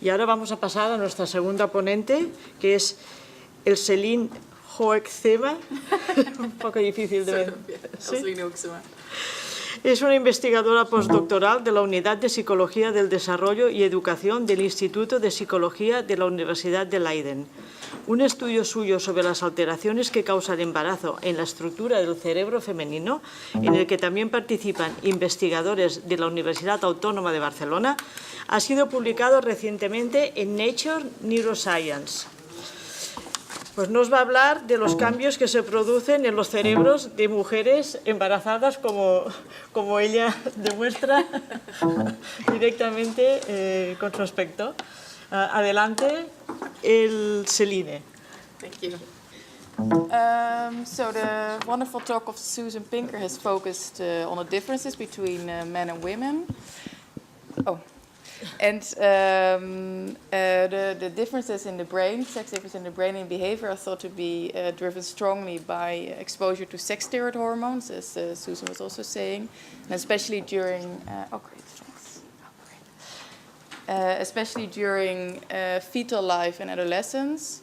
Y ahora vamos a pasar a nuestra segunda ponente, que es Elseline Hoekzema. Un poco difícil de ver. Elseline Hoekzema. Es una investigadora postdoctoral de la Unidad de Psicología del Desarrollo y Educación del Instituto de Psicología de la Universidad de Leiden. Un estudio suyo sobre las alteraciones que causan embarazo en la estructura del cerebro femenino, en el que también participan investigadores de la Universidad Autónoma de Barcelona, ha sido publicado recientemente en Nature Neuroscience. Pues nos va a hablar de los cambios que se producen en los cerebros de mujeres embarazadas, como ella demuestra directamente con su aspecto. Adelante, Elseline. Thank you. So the wonderful talk of Susan Pinker has focused on the differences between men and women. Oh. And the differences in the brain, sex differences in the brain and behavior, are thought to be driven strongly by exposure to sex steroid hormones, as Susan was also saying, and especially during especially during fetal life and adolescence.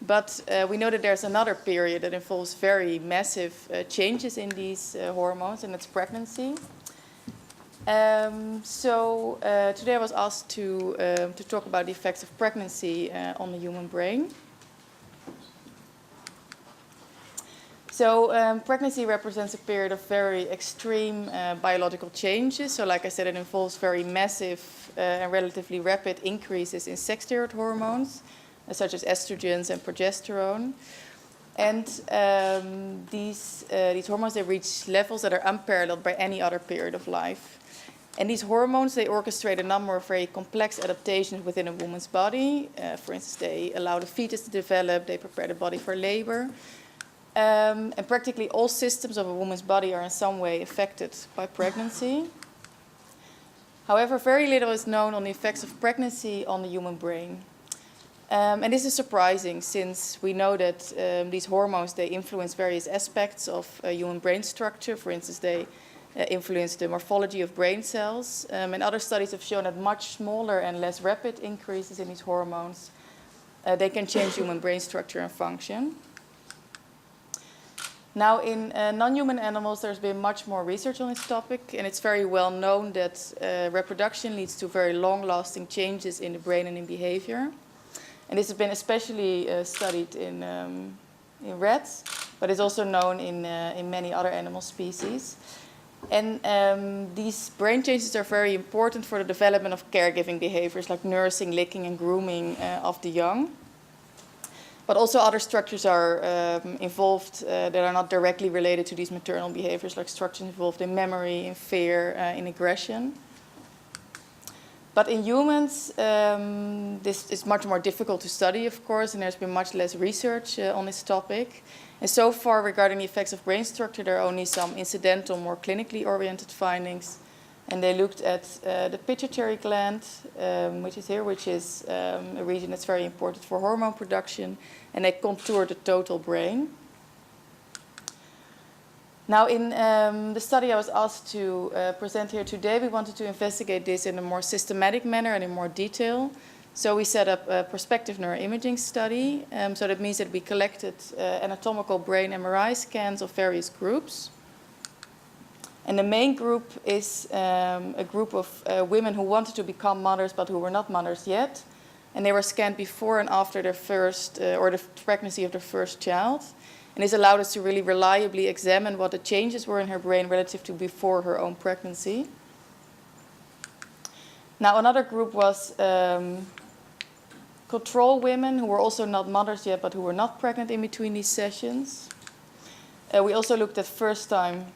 But we know that there's another period that involves very massive changes in these hormones, and it's pregnancy. Today I was asked to talk about the effects of pregnancy on the human brain. So pregnancy represents a period of very extreme biological changes. So like I said, it involves very massive and relatively rapid increases in sex steroid hormones, such as estrogens and progesterone. And these hormones, they reach levels that are unparalleled by any other period of life. And these hormones, they orchestrate a number of very complex adaptations within a woman's body. For instance, they allow the fetus to develop, they prepare the body for labor. And practically all systems of a woman's body are in some way affected by pregnancy. However, very little is known on the effects of pregnancy on the human brain. And this is surprising, since we know that these hormones, they influence various aspects of human brain structure. For instance, they influence the morphology of brain cells. And other studies have shown that much smaller and less rapid increases in these hormones, they can change human brain structure and function. Now, in non-human animals, there's been much more research on this topic, and it's very well known that reproduction leads to very long-lasting changes in the brain and in behavior. And this has been especially studied in rats, but it's also known in many other animal species. And these brain changes are very important for the development of caregiving behaviors like nursing, licking, and grooming of the young. But also other structures are involved that are not directly related to these maternal behaviors, like structures involved in memory, in fear, in aggression. But in humans, this is much more difficult to study, of course, and there's been much less research on this topic. And so far, regarding the effects of brain structure, there are only some incidental, more clinically oriented findings. And they looked at the pituitary gland, which is here, which is a region that's very important for hormone production, and they contoured the total brain. Now, in the study I was asked to present here today, we wanted to investigate this in a more systematic manner and in more detail. So we set up a prospective neuroimaging study. So that means that we collected anatomical brain MRI scans of various groups. And the main group is a group of women who wanted to become mothers but who were not mothers yet. And they were scanned before and after their first, or the pregnancy of their first child. And this allowed us to really reliably examine what the changes were in her brain relative to before her own pregnancy. Now, another group was control women who were also not mothers yet, but who were not pregnant in between these sessions. We also looked at first-time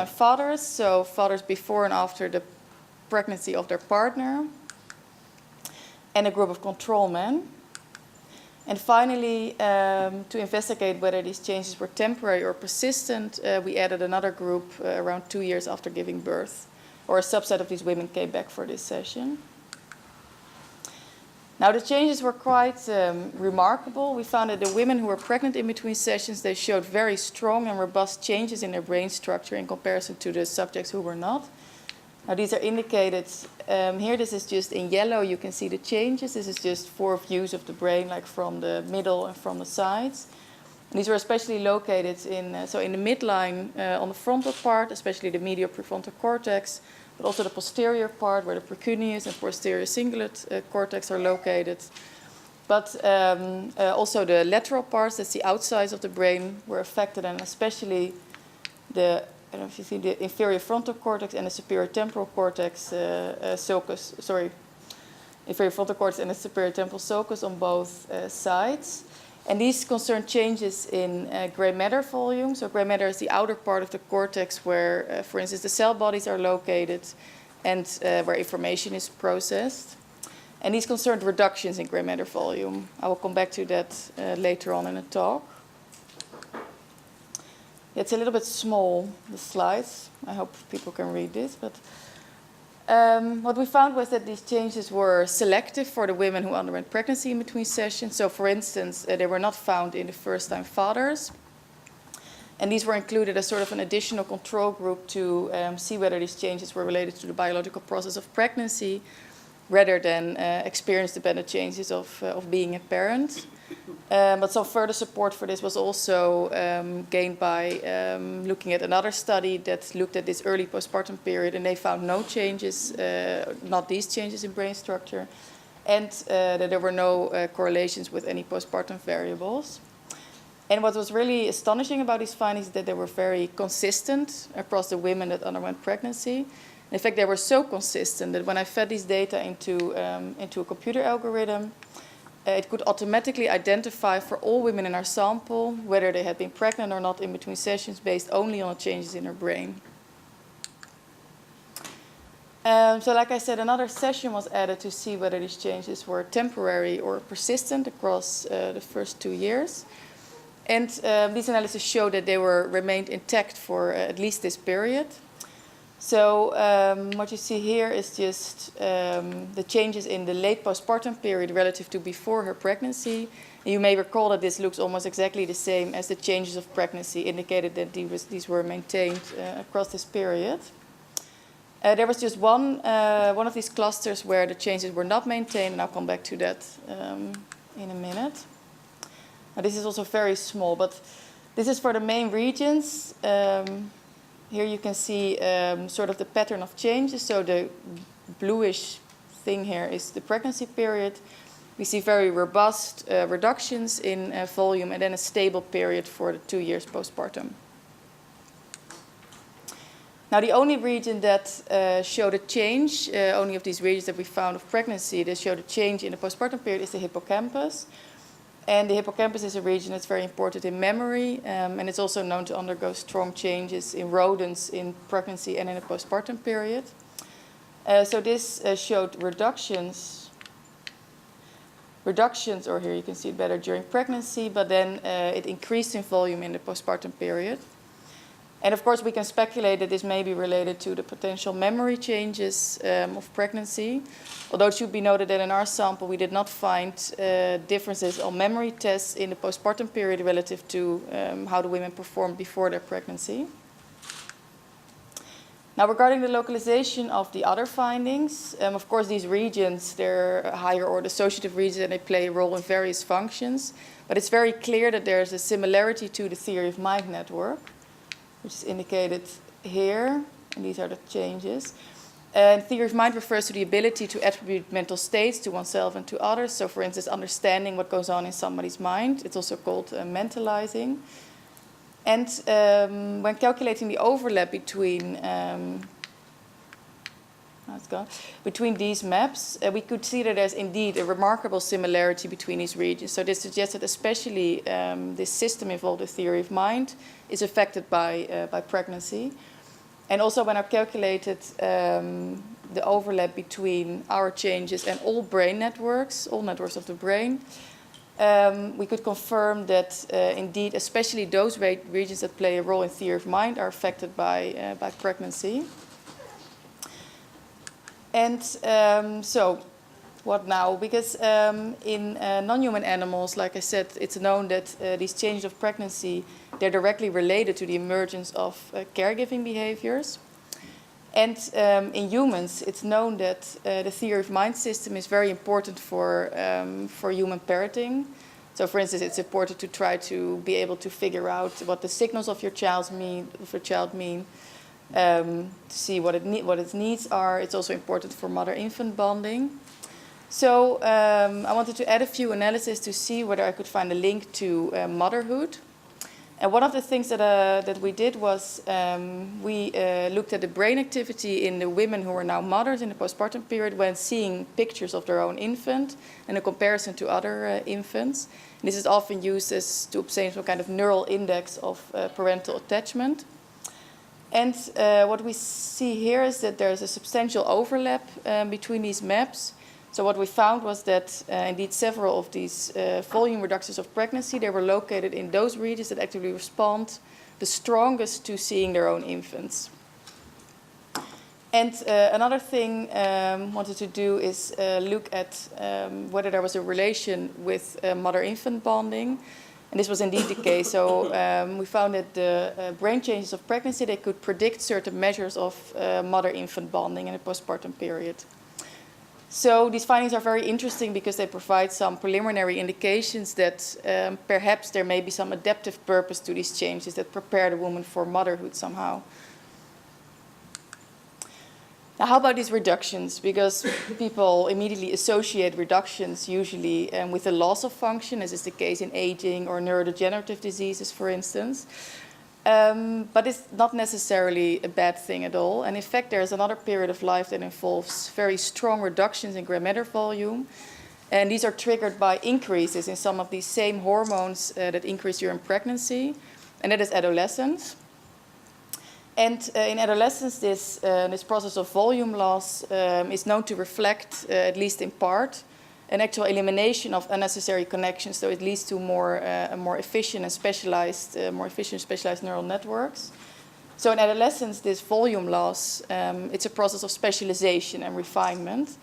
fathers, so fathers before and after the pregnancy of their partner, and a group of control men. And finally, to investigate whether these changes were temporary or persistent, we added another group around 2 years after giving birth, or a subset of these women came back for this session. Now, the changes were quite remarkable. We found that the women who were pregnant in between sessions, they showed very strong and robust changes in their brain structure in comparison to the subjects who were not. Now these are indicated here. This is just in yellow. You can see the changes. This is just 4 views of the brain, like from the middle and from the sides. And these were especially located in so in the midline on the frontal part, especially the medial prefrontal cortex, but also the posterior part where the precuneus and posterior cingulate cortex are located. But also the lateral parts, that's the outsides of the brain, were affected, and especially the, I don't know if you see, the inferior frontal cortex and the superior temporal cortex sulcus, inferior frontal cortex and the superior temporal sulcus on both sides. And these concern changes in gray matter volume. So gray matter is the outer part of the cortex where, for instance, the cell bodies are located and where information is processed. And these concerned reductions in gray matter volume. I will come back to that later on in the talk. It's a little bit small, the slides. I hope people can read this. But what we found was that these changes were selective for the women who underwent pregnancy in between sessions. So, for instance, they were not found in the first-time fathers. And these were included as sort of an additional control group to see whether these changes were related to the biological process of pregnancy rather than experience-dependent changes of being a parent. But some further support for this was also gained by looking at another study that looked at this early postpartum period, and they found no changes, not these changes in brain structure, and that there were no correlations with any postpartum variables. And what was really astonishing about these findings is that they were very consistent across the women that underwent pregnancy. In fact, they were so consistent that when I fed these data into a computer algorithm, it could automatically identify for all women in our sample whether they had been pregnant or not in between sessions based only on the changes in their brain. So like I said, another session was added to see whether these changes were temporary or persistent across the first 2 years. And these analyses showed that they remained intact for at least this period. So what you see here is just the changes in the late postpartum period relative to before her pregnancy. And you may recall that this looks almost exactly the same as the changes of pregnancy indicated that these were maintained across this period. There was just one of these clusters where the changes were not maintained, and I'll come back to that in a minute. Now, this is also very small, but this is for the main regions. Here you can see sort of the pattern of changes. So the bluish thing here is the pregnancy period. We see very robust reductions in volume and then a stable period for the 2 years postpartum. Now the only region that showed a change, only of these regions that we found of pregnancy that showed a change in the postpartum period is the hippocampus. And the hippocampus is a region that's very important in memory, and it's also known to undergo strong changes in rodents in pregnancy and in the postpartum period. So this showed reductions, or here you can see it better during pregnancy, but then it increased in volume in the postpartum period. And of course, we can speculate that this may be related to the potential memory changes of pregnancy. Although it should be noted that in our sample, we did not find differences on memory tests in the postpartum period relative to how the women performed before their pregnancy. Now, regarding the localization of the other findings, of course, these regions, they're higher order associative regions and they play a role in various functions. But it's very clear that there's a similarity to the theory of mind network, which is indicated here, and these are the changes. And theory of mind refers to the ability to attribute mental states to oneself and to others. So, for instance, understanding what goes on in somebody's mind. It's also called mentalizing. And when calculating the overlap between these maps, we could see that there's indeed a remarkable similarity between these regions. So this suggests that especially this system involved in theory of mind is affected by pregnancy. And also when I calculated the overlap between our changes and all brain networks, all networks of the brain, we could confirm that indeed, especially those regions that play a role in theory of mind are affected by pregnancy. And so, what now? Because in non-human animals, like I said, it's known that these changes of pregnancy, they're directly related to the emergence of caregiving behaviors. And in humans, it's known that the theory of mind system is very important for human parenting. So, for instance, it's important to try to be able to figure out what the signals of your child mean, to see what its needs are. It's also important for mother-infant bonding. So, I wanted to add a few analyses to see whether I could find a link to motherhood. And one of the things that we did was we looked at the brain activity in the women who were now mothers in the postpartum period when seeing pictures of their own infant and a comparison to other infants. And this is often used to obtain some kind of neural index of parental attachment. And what we see here is that there's a substantial overlap between these maps. So what we found was that indeed several of these volume reductions of pregnancy, they were located in those regions that actively respond the strongest to seeing their own infants. And another thing I wanted to do is look at whether there was a relation with mother-infant bonding. And this was indeed the case. So we found that the brain changes of pregnancy, they could predict certain measures of mother-infant bonding in the postpartum period. So these findings are very interesting because they provide some preliminary indications that perhaps there may be some adaptive purpose to these changes that prepare the woman for motherhood somehow. Now, how about these reductions? Because people immediately associate reductions usually with a loss of function, as is the case in aging or neurodegenerative diseases, for instance. But it's not necessarily a bad thing at all. And in fact, there's another period of life that involves very strong reductions in gray matter volume. And these are triggered by increases in some of these same hormones that increase during pregnancy. And that is adolescence. And in adolescence, this process of volume loss is known to reflect, at least in part, an actual elimination of unnecessary connections, so it leads to more efficient and specialized neural networks. So in adolescence, this volume loss, it's a process of specialization and refinement.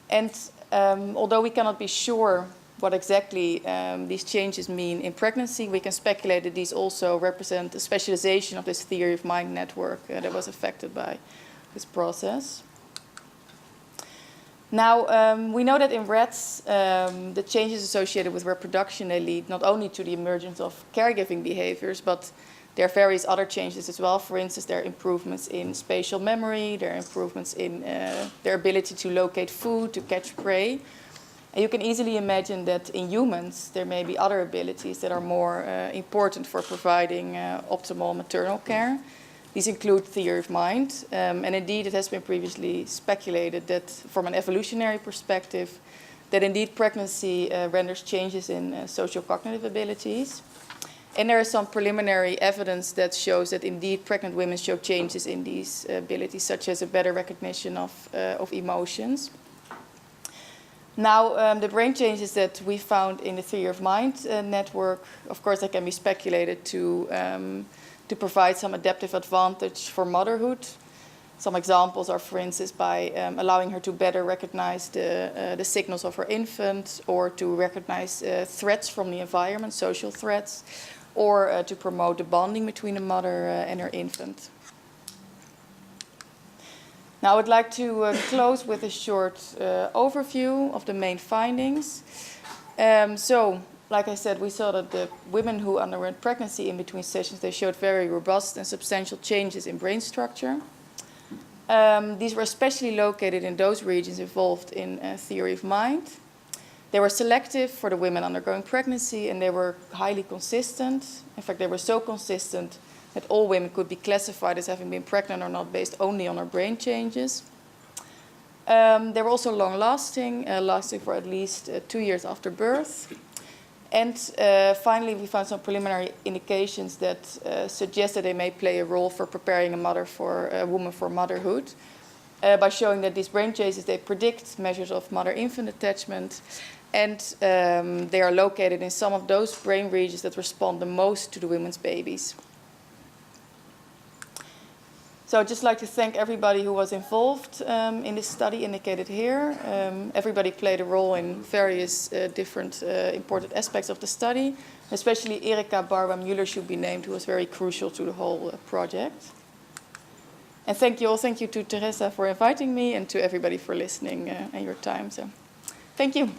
And although we cannot be sure what exactly these changes mean in pregnancy, we can speculate that these also represent a specialization of this theory of mind network that was affected by this process. Now, we know that in rats, the changes associated with reproduction, they lead not only to the emergence of caregiving behaviors, but there are various other changes as well. For instance, there are improvements in spatial memory, there are improvements in their ability to locate food, to catch prey. And you can easily imagine that in humans, there may be other abilities that are more important for providing optimal maternal care. These include theory of mind, and indeed it has been previously speculated that from an evolutionary perspective, that indeed pregnancy renders changes in socio-cognitive abilities. And there is some preliminary evidence that shows that indeed pregnant women show changes in these abilities, such as a better recognition of emotions. Now, the brain changes that we found in the theory of mind network, of course, they can be speculated to provide some adaptive advantage for motherhood. Some examples are, for instance, by allowing her to better recognize the signals of her infant, or to recognize threats from the environment, social threats, or to promote the bonding between the mother and her infant. Now, I would like to close with a short overview of the main findings. So, like I said, we saw that the women who underwent pregnancy in between sessions, they showed very robust and substantial changes in brain structure. These were especially located in those regions involved in theory of mind. They were selective for the women undergoing pregnancy, and they were highly consistent. In fact, they were so consistent that all women could be classified as having been pregnant or not based only on their brain changes. They were also long-lasting, lasting for at least 2 years after birth. And finally, we found some preliminary indications that suggest that they may play a role for preparing a woman for motherhood, by showing that these brain changes, they predict measures of mother-infant attachment, and they are located in some of those brain regions that respond the most to the women's babies. So I'd just like to thank everybody who was involved in this study indicated here. Everybody played a role in various different important aspects of the study. Especially Erika Barba-Müller should be named, who was very crucial to the whole project. And thank you to Teresa for inviting me, and to everybody for listening and your time. So, thank you.